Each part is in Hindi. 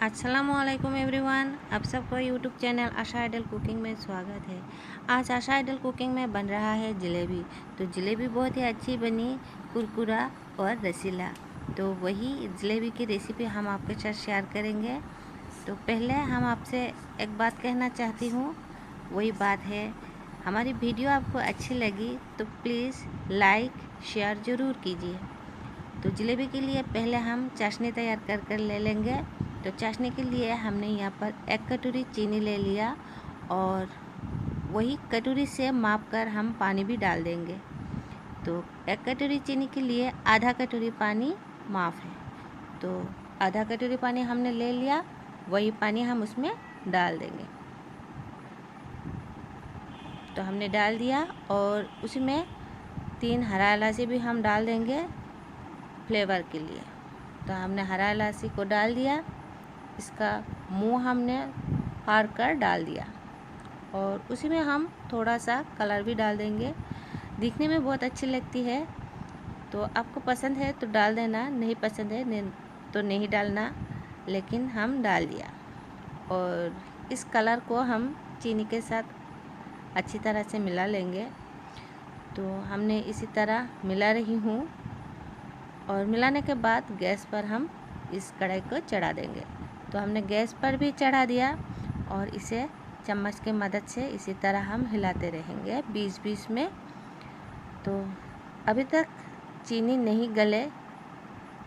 अस्सलामुअलैकुम एवरीवन, आप सबको यूट्यूब चैनल आशा आइडल कुकिंग में स्वागत है। आज आशा आइडल कुकिंग में बन रहा है जलेबी। तो जलेबी बहुत ही अच्छी बनी, कुरकुरा और रसीला। तो वही जलेबी की रेसिपी हम आपके साथ शेयर करेंगे। तो पहले हम आपसे एक बात कहना चाहती हूँ, वही बात है, हमारी वीडियो आपको अच्छी लगी तो प्लीज़ लाइक शेयर ज़रूर कीजिए। तो जलेबी के लिए पहले हम चाशनी तैयार कर ले लेंगे। तो चाशनी के लिए हमने यहाँ पर 1 कटोरी चीनी ले लिया और वही कटोरी से माप कर हम पानी भी डाल देंगे। तो 1 कटोरी चीनी के लिए आधा कटोरी पानी माफ़ है। तो आधा कटोरी पानी हमने ले लिया, वही पानी हम उसमें डाल देंगे। तो हमने डाल दिया और उसमें 3 हरा इलायची भी हम डाल देंगे फ्लेवर के लिए। तो हमने हरा इलायची को डाल दिया, इसका मुंह हमने फाड़ कर डाल दिया और उसी में हम थोड़ा सा कलर भी डाल देंगे। दिखने में बहुत अच्छी लगती है, तो आपको पसंद है तो डाल देना, नहीं पसंद है तो नहीं डालना, लेकिन हम डाल दिया। और इस कलर को हम चीनी के साथ अच्छी तरह से मिला लेंगे। तो हमने इसी तरह मिला रही हूँ और मिलाने के बाद गैस पर हम इस कढ़ाई को चढ़ा देंगे। तो हमने गैस पर भी चढ़ा दिया और इसे चम्मच की मदद से इसी तरह हम हिलाते रहेंगे बीच बीच में। तो अभी तक चीनी नहीं गले,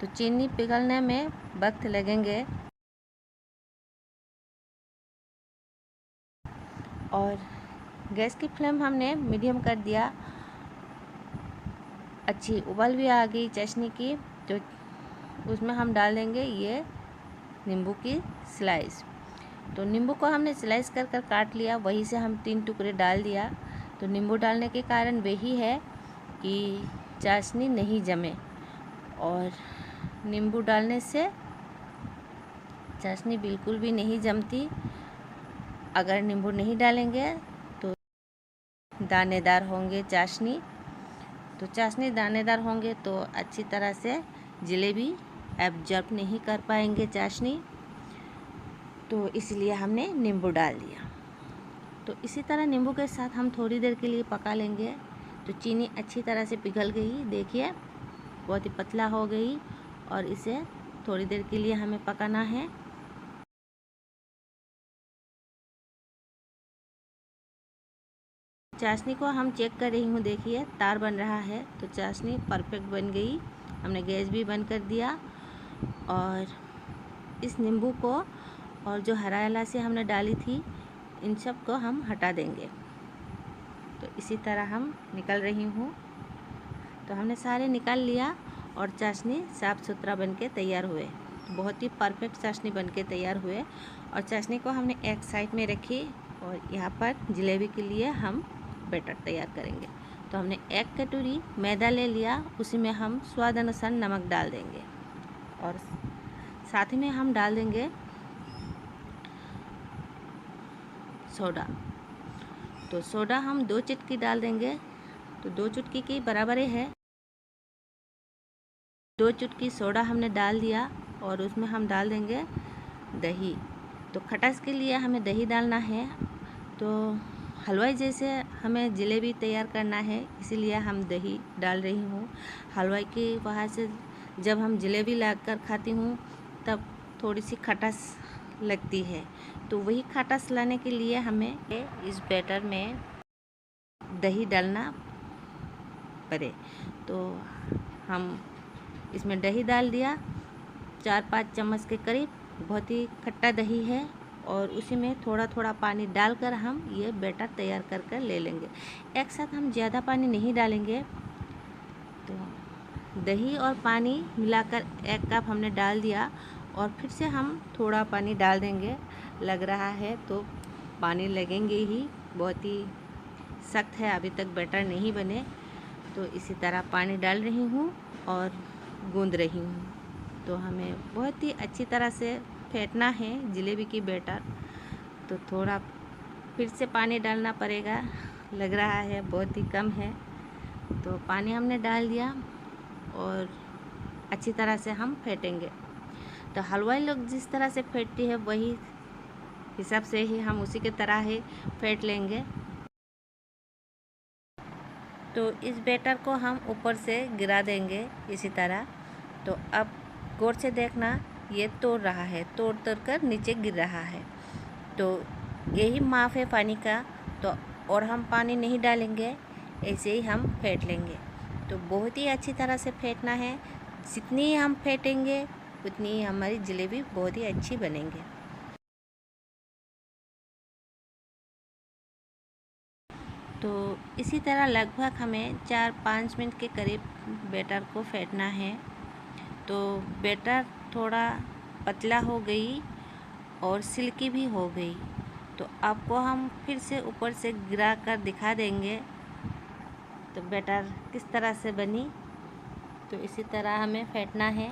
तो चीनी पिघलने में वक्त लगेंगे। और गैस की फ्लेम हमने मीडियम कर दिया। अच्छी उबाल भी आ गई चाशनी की, तो उसमें हम डाल देंगे ये नींबू की स्लाइस। तो नींबू को हमने स्लाइस कर काट लिया, वहीं से हम 3 टुकड़े डाल दिया। तो नींबू डालने के कारण वही है कि चाशनी नहीं जमे, और नींबू डालने से चाशनी बिल्कुल भी नहीं जमती। अगर नींबू नहीं डालेंगे तो दानेदार होंगे चाशनी। तो चाशनी दानेदार होंगे तो अच्छी तरह से जलेबी एब्जॉर्ब नहीं कर पाएंगे चाशनी, तो इसलिए हमने नींबू डाल दिया। तो इसी तरह नींबू के साथ हम थोड़ी देर के लिए पका लेंगे। तो चीनी अच्छी तरह से पिघल गई, देखिए बहुत ही पतला हो गई, और इसे थोड़ी देर के लिए हमें पकाना है। चाशनी को हम चेक कर रही हूँ, देखिए तार बन रहा है, तो चाशनी परफेक्ट बन गई। हमने गैस भी बंद कर दिया और इस नींबू को और जो हरा इलायची हमने डाली थी, इन सब को हम हटा देंगे। तो इसी तरह हम निकल रही हूँ। तो हमने सारे निकाल लिया और चाशनी साफ़ सुथरा बन के तैयार हुए, बहुत ही परफेक्ट चाशनी बन के तैयार हुए। और चाशनी को हमने एक साइड में रखी और यहाँ पर जलेबी के लिए हम बैटर तैयार करेंगे। तो हमने 1 कटोरी मैदा ले लिया, उसी में हम स्वाद अनुसार नमक डाल देंगे और साथ ही में हम डाल देंगे सोडा। तो सोडा हम 2 चुटकी डाल देंगे, तो 2 चुटकी की बराबर है। 2 चुटकी सोडा हमने डाल दिया और उसमें हम डाल देंगे दही। तो खटास के लिए हमें दही डालना है। तो हलवाई जैसे हमें जलेबी तैयार करना है, इसीलिए हम दही डाल रही हूँ। हलवाई के वहाँ से जब हम जलेबी लाकर खाती हूँ तब थोड़ी सी खटास लगती है, तो वही खटास लाने के लिए हमें इस बैटर में दही डालना पड़े। तो हम इसमें दही डाल दिया, 4-5 चम्मच के करीब। बहुत ही खट्टा दही है और उसी में थोड़ा थोड़ा पानी डालकर हम ये बैटर तैयार कर ले लेंगे। एक साथ हम ज़्यादा पानी नहीं डालेंगे। तो दही और पानी मिलाकर 1 कप हमने डाल दिया और फिर से हम थोड़ा पानी डाल देंगे। लग रहा है तो पानी लगेंगे ही, बहुत ही सख्त है, अभी तक बैटर नहीं बने। तो इसी तरह पानी डाल रही हूँ और गूंद रही हूँ। तो हमें बहुत ही अच्छी तरह से फेंटना है जलेबी की बैटर। तो थोड़ा फिर से पानी डालना पड़ेगा, लग रहा है बहुत ही कम है। तो पानी हमने डाल दिया और अच्छी तरह से हम फेंटेंगे। तो हलवाई लोग जिस तरह से फेंटती है वही हिसाब से ही हम उसी के तरह ही फेंट लेंगे। तो इस बैटर को हम ऊपर से गिरा देंगे इसी तरह। तो अब गौर से देखना, ये तोड़ रहा है, तोड़ कर नीचे गिर रहा है। तो यही माप है पानी का। तो और हम पानी नहीं डालेंगे, ऐसे ही हम फेंट लेंगे। तो बहुत ही अच्छी तरह से फेंटना है। जितनी हम फेंटेंगे उतनी ही हमारी जलेबी बहुत ही अच्छी बनेंगे। तो इसी तरह लगभग हमें 4-5 मिनट के करीब बैटर को फेंटना है। तो बैटर थोड़ा पतला हो गई और सिल्की भी हो गई। तो आपको हम फिर से ऊपर से गिरा कर दिखा देंगे तो बैटर किस तरह से बनी। तो इसी तरह हमें फेंटना है।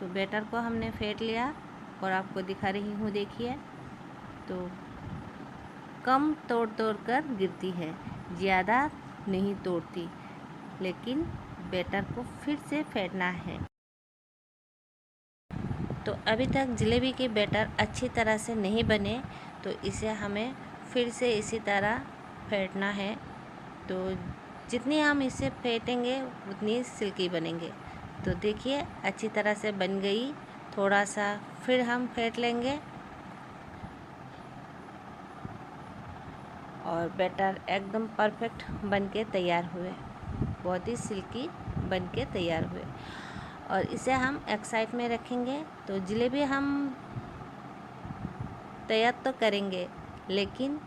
तो बैटर को हमने फेंट लिया और आपको दिखा रही हूँ, देखिए। तो कम तोड़ कर गिरती है, ज़्यादा नहीं तोड़ती, लेकिन बैटर को फिर से फेंटना है। तो अभी तक जलेबी की बैटर अच्छी तरह से नहीं बने, तो इसे हमें फिर से इसी तरह फेंटना है। तो जितनी हम इसे फेंटेंगे उतनी सिल्की बनेंगे। तो देखिए अच्छी तरह से बन गई। थोड़ा सा फिर हम फेंट लेंगे और बैटर एकदम परफेक्ट बन के तैयार हुए, बहुत ही सिल्की बन के तैयार हुए। और इसे हम एक साइड में रखेंगे। तो जलेबी हम तैयार तो करेंगे, लेकिन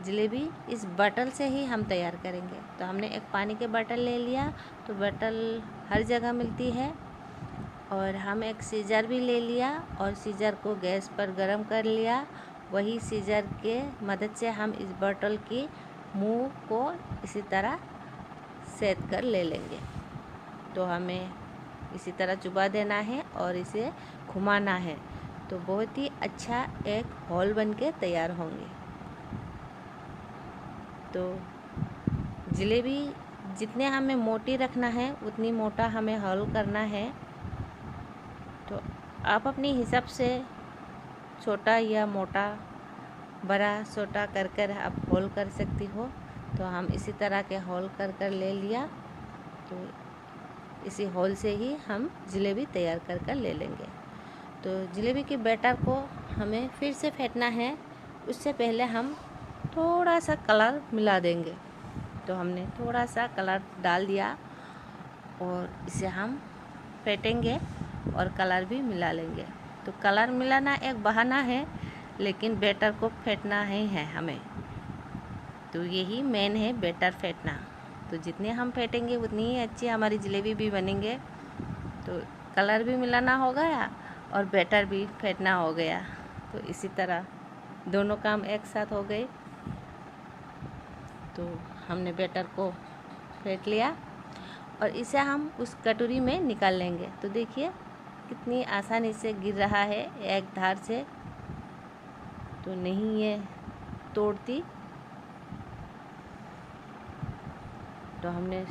जलेबी इस बटल से ही हम तैयार करेंगे। तो हमने एक पानी के बटल ले लिया। तो बटल हर जगह मिलती है। और हम एक सीजर भी ले लिया और सीजर को गैस पर गरम कर लिया। वही सीजर के मदद से हम इस बटल की मुंह को इसी तरह सेट कर ले लेंगे। तो हमें इसी तरह चुबा देना है और इसे घुमाना है। तो बहुत ही अच्छा एक होल बन के तैयार होंगे। तो जलेबी जितने हमें मोटी रखना है उतनी मोटा हमें होल करना है। तो आप अपने हिसाब से छोटा या मोटा, बड़ा छोटा कर आप होल कर सकती हो। तो हम इसी तरह के होल कर ले लिया। तो इसी होल से ही हम जलेबी तैयार कर ले लेंगे। तो जलेबी के बैटर को हमें फिर से फेंटना है। उससे पहले हम थोड़ा सा कलर मिला देंगे। तो हमने थोड़ा सा कलर डाल दिया और इसे हम फेंटेंगे और कलर भी मिला लेंगे। तो कलर मिलाना एक बहाना है, लेकिन बैटर को फेंटना ही है हमें। तो यही मेन है, बैटर फेंटना। तो जितने हम फेंटेंगे उतनी ही अच्छी हमारी जलेबी भी बनेंगे। तो कलर भी मिलाना हो गया और बैटर भी फेंटना हो गया। तो इसी तरह दोनों काम एक साथ हो गए। तो हमने बैटर को फेंट लिया और इसे हम उस कटोरी में निकाल लेंगे। तो देखिए कितनी आसानी से गिर रहा है एक धार से, तो नहीं ये तोड़ती। तो हमने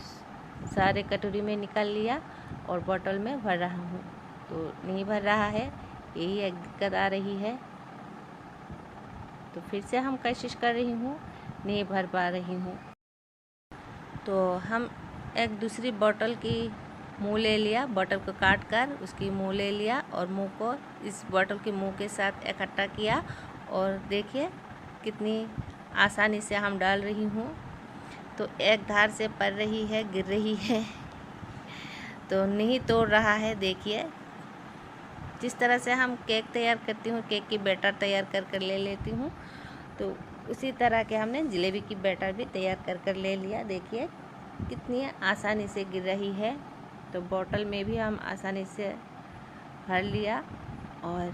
सारे कटोरी में निकाल लिया और बोतल में भर रहा हूँ। तो नहीं भर रहा है, यही एक दिक्कत आ रही है। तो फिर से हम कोशिश कर रही हूँ, नहीं भर पा रही हूँ। तो हम एक दूसरी बोतल की मुंह ले लिया, बोतल को काट कर उसकी मुंह ले लिया और मुंह को इस बोतल के मुंह के साथ इकट्ठा किया। और देखिए कितनी आसानी से हम डाल रही हूँ। तो एक धार से पड़ रही है, गिर रही है, तो नहीं तोड़ रहा है। देखिए जिस तरह से हम केक तैयार करती हूँ, केक की बैटर तैयार कर ले लेती हूँ, तो उसी तरह के हमने जलेबी की बैटर भी तैयार कर ले लिया। देखिए कितनी आसानी से गिर रही है। तो बोतल में भी हम आसानी से भर लिया और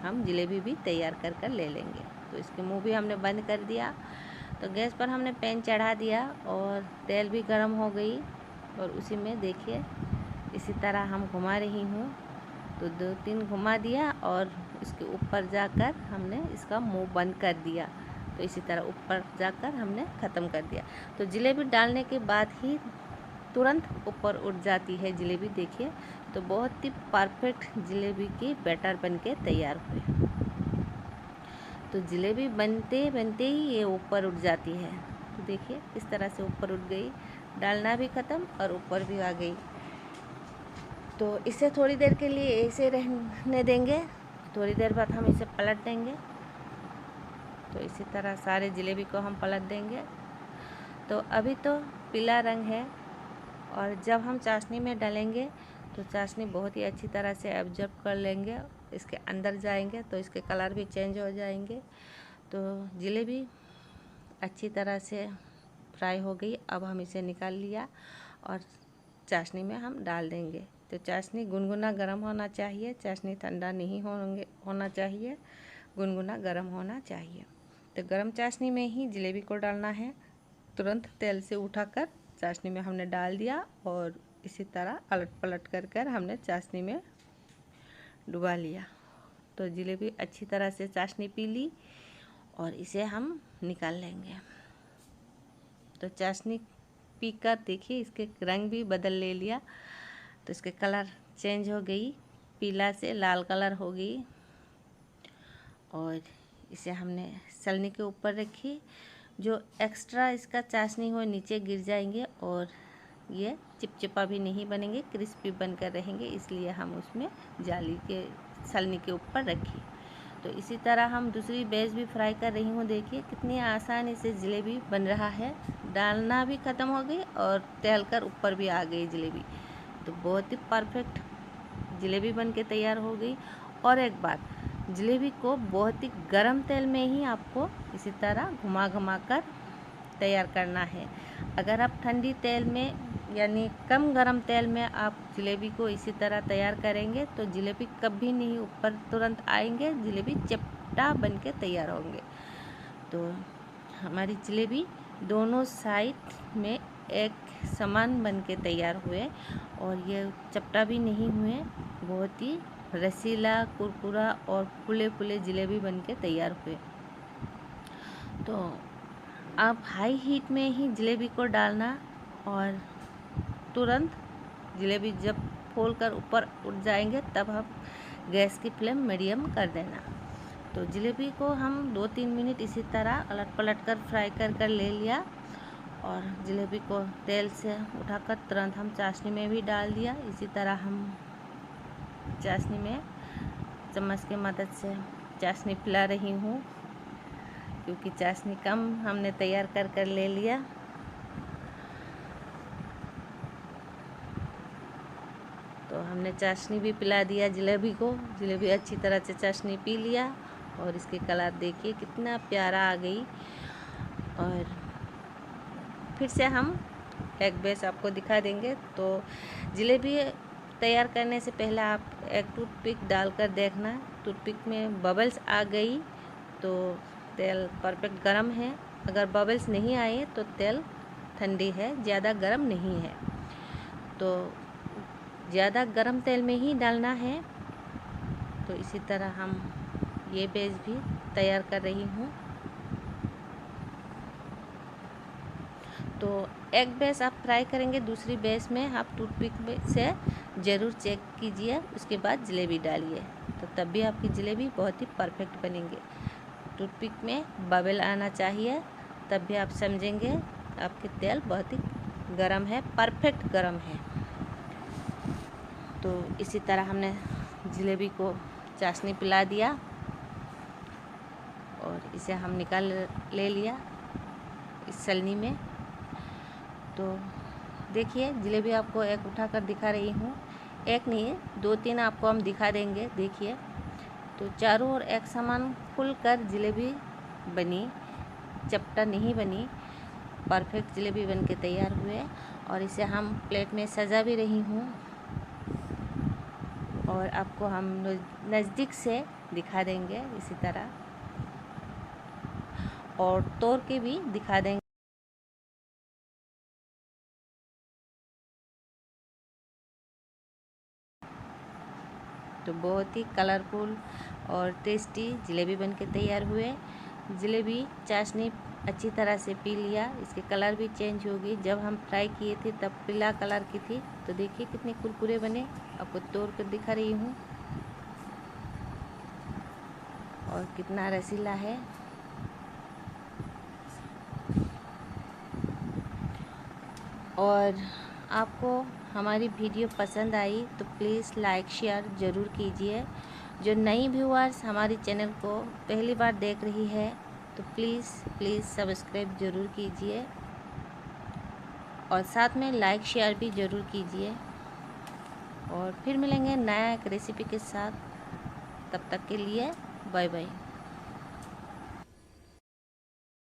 हम जलेबी भी तैयार कर ले लेंगे। तो इसके मुंह भी हमने बंद कर दिया। तो गैस पर हमने पैन चढ़ा दिया और तेल भी गर्म हो गई और उसी में देखिए इसी तरह हम घुमा रही हूँ। तो 2-3 घुमा दिया और इसके ऊपर जाकर हमने इसका मुंह बंद कर दिया। तो तो इसी तरह ऊपर जाकर हमने ख़त्म कर दिया। तो जलेबी डालने के बाद ही तुरंत ऊपर उठ जाती है जलेबी, देखिए। तो बहुत ही परफेक्ट जलेबी की बैटर बनके तैयार हुए। तो जलेबी बनते बनते ही ये ऊपर उठ जाती है। तो देखिए इस तरह से ऊपर उठ गई, डालना भी ख़त्म और ऊपर भी आ गई। तो इसे थोड़ी देर के लिए ऐसे रहने देंगे, थोड़ी देर बाद हम इसे पलट देंगे। तो इसी तरह सारे जलेबी को हम पलट देंगे। तो अभी तो पीला रंग है, और जब हम चाशनी में डालेंगे तो चाशनी बहुत ही अच्छी तरह से एब्जॉर्ब कर लेंगे, इसके अंदर जाएंगे तो इसके कलर भी चेंज हो जाएंगे। तो जलेबी अच्छी तरह से फ्राई हो गई। अब हम इसे निकाल लिया और चाशनी में हम डाल देंगे। तो चाशनी गुनगुना गर्म होना चाहिए, चाशनी ठंडा नहीं होना चाहिए, गुनगुना गर्म होना चाहिए। तो गर्म चाशनी में ही जलेबी को डालना है। तुरंत तेल से उठाकर चाशनी में हमने डाल दिया और इसी तरह अलट पलट कर हमने चाशनी में डुबा लिया। तो जलेबी अच्छी तरह से चाशनी पी ली और इसे हम निकाल लेंगे। तो चाशनी पीकर देखिए इसके रंग भी बदल ले लिया। तो इसके कलर चेंज हो गई, पीला से लाल कलर हो गई। और इसे हमने छलनी के ऊपर रखी। जो एक्स्ट्रा इसका चाशनी हो नीचे गिर जाएंगे और ये चिपचिपा भी नहीं बनेंगे, क्रिस्पी बनकर रहेंगे, इसलिए हम उसमें जाली के छलनी के ऊपर रखी। तो इसी तरह हम दूसरी बेच भी फ्राई कर रही हूँ। देखिए कितनी आसानी से जलेबी बन रहा है, डालना भी ख़त्म हो गई और तैल कर ऊपर भी आ गई जलेबी। तो बहुत ही परफेक्ट जलेबी बन के तैयार हो गई। और एक बात, जलेबी को बहुत ही गर्म तेल में ही आपको इसी तरह घुमा घुमा कर तैयार करना है। अगर आप ठंडी तेल में यानी कम गरम तेल में आप जलेबी को इसी तरह तैयार करेंगे तो जलेबी कभी नहीं ऊपर तुरंत आएंगे, जलेबी चपटा बन के तैयार होंगे। तो हमारी जलेबी दोनों साइड में एक समान बन के तैयार हुए और ये चपटा भी नहीं हुए, बहुत ही रसीला, कुरकुरा और फूले फूले जलेबी बन के तैयार हुए। तो आप हाई हीट में ही जलेबी को डालना और तुरंत जलेबी जब खोल कर ऊपर उठ जाएंगे तब हम गैस की फ्लेम मीडियम कर देना। तो जलेबी को हम 2-3 मिनट इसी तरह अलट पलट कर फ्राई कर ले लिया और जलेबी को तेल से उठाकर तुरंत हम चाशनी में भी डाल दिया। इसी तरह हम चाशनी में चम्मच की मदद से चाशनी पिला रही हूँ, क्योंकि चाशनी कम हमने तैयार कर ले लिया। तो हमने चाशनी भी पिला दिया जलेबी को, जलेबी अच्छी तरह से चाशनी पी लिया और इसके कलर देखिए कितना प्यारा आ गई। और फिर से हम एक बेस आपको दिखा देंगे। तो जलेबी तैयार करने से पहले आप एक टूथपिक डालकर देखना, टूथपिक में बबल्स आ गई तो तेल परफेक्ट गरम है, अगर बबल्स नहीं आए तो तेल ठंडी है, ज़्यादा गरम नहीं है। तो ज़्यादा गरम तेल में ही डालना है। तो इसी तरह हम ये बेस भी तैयार कर रही हूँ। तो एक बेस आप फ्राई करेंगे, दूसरी बेस में आप टूथपिक से ज़रूर चेक कीजिए, उसके बाद जलेबी डालिए, तो तब भी आपकी जलेबी बहुत ही परफेक्ट बनेंगे। टूथपिक में बबल आना चाहिए, तब भी आप समझेंगे आपके तेल बहुत ही गरम है, परफेक्ट गरम है। तो इसी तरह हमने जलेबी को चाशनी पिला दिया और इसे हम निकाल ले लिया इस छलनी में। तो देखिए जलेबी आपको एक उठाकर दिखा रही हूँ, एक नहीं 2-3 आपको हम दिखा देंगे। देखिए तो चारों ओर एक समान खुलकर जलेबी बनी, चपटा नहीं बनी, परफेक्ट जलेबी बन के तैयार हुए। और इसे हम प्लेट में सजा भी रही हूँ और आपको हम नज़दीक से दिखा देंगे इसी तरह, और तोड़ के भी दिखा देंगे। तो बहुत ही कलरफुल और टेस्टी जलेबी बन के तैयार हुए। जलेबी चाशनी अच्छी तरह से पी लिया। इसके कलर भी चेंज होगी। जब हम फ्राई किए थे तब पीला कलर की थी, तो देखिए कितने कुरकुरे बने। आपको तोड़ कर दिखा रही हूँ और कितना रसीला है। और आपको हमारी वीडियो पसंद आई तो प्लीज़ लाइक शेयर ज़रूर कीजिए। जो नई व्यूअर्स हमारे चैनल को पहली बार देख रही है तो प्लीज़ सब्सक्राइब ज़रूर कीजिए और साथ में लाइक शेयर भी ज़रूर कीजिए। और फिर मिलेंगे नया एक रेसिपी के साथ। तब तक के लिए बाय बाय।